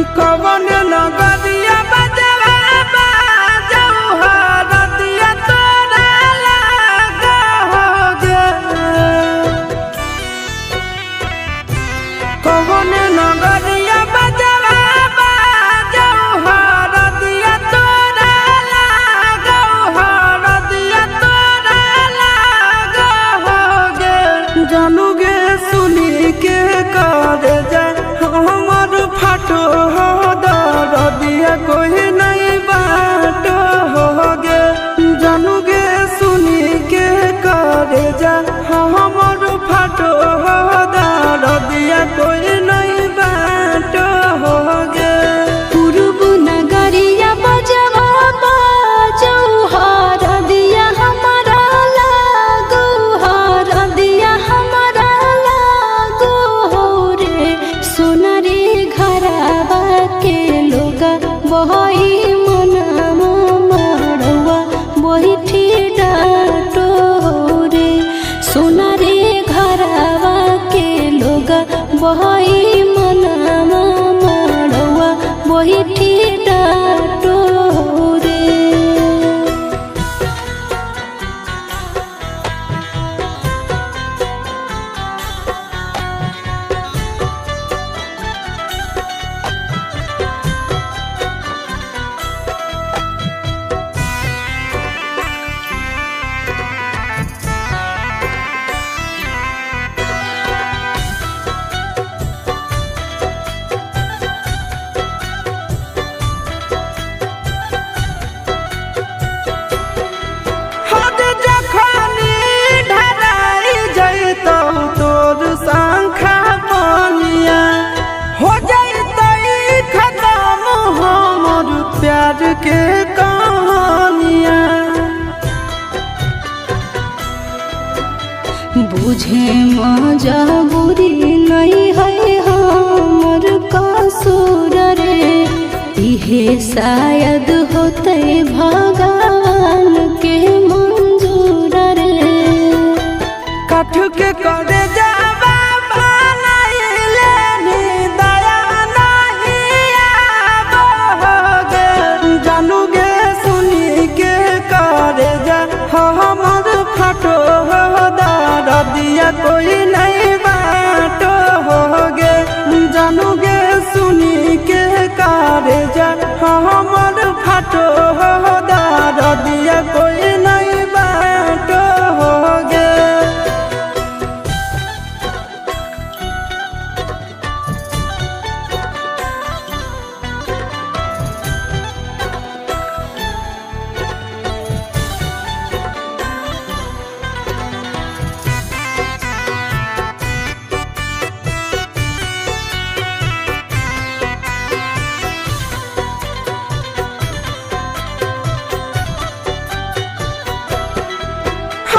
कवन नगरिया बजवा बाजऊ हरदिया तोरा लागोगे। कवन नगरिया बजवा बाजऊ हरदिया तोरा लागोगे, हरदिया तोरा लागोगे। जानूगे सुनी के कर जा हमर फाटो हो दरदिया कोई नहीं बाटो होगे। जानूगे सुनी के कर जा हमर फाटो हो दरदिया कोई नहीं बाटो होगे। पूर्व नगरिया बजवा बाजऊ हरदिया हमारा लागो, हरदिया हमारा लागो रे। सोना रे घरवा के लोगा बहई मनवा मड़वा बैठी डाटो रे। सोना रे घरवा के लोगा बहई मनवा मड़वा बैठी डाटो रे। हद जखनी ढराई जैतौ तोर शंखा बनिया, हो जैतै खत्म हमर प्यार के कहानिया। बुझे मजबूरी नहीं है हमर कसूर रे। इहे शायद होते भगवान के मंजूर रे। कठ के करे जावा बनाइले नी दया नहीं आवोगे। जानूगे सुनी के करे जा हमर फाटो हो दरदिया कोई नहीं बाटो होगे। जानूगे सुनी के करे जा हमर फाटो हो दरदिया कोई नहीं बाटो होगे।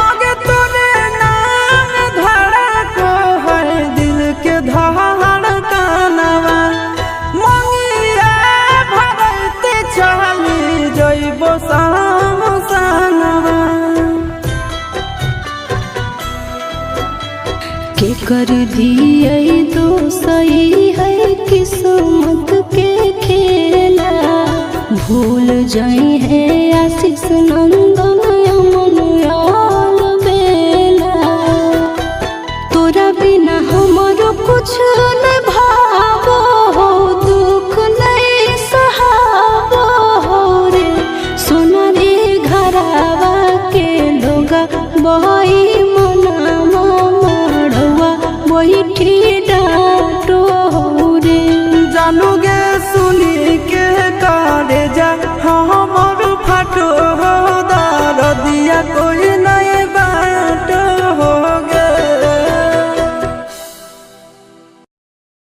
आगे तोरे नाम धड़को है दिल के धड़कनवा। मंगिया भरते चली जइबो सामसनवा। के कर दिए तो सही है किस्मत के खेला। भूल जाई है आशीष नंदन अमन बेला। तोरा बिना हमरो कुछ न भावो हो, दुख नहीं सहावो रे। सोना रे घरवा के लोगा बहई मनवा मड़वा बैठी डाटो रे। जानूगे सुनी के करे जा हमर फाटो हो दरदिया कोई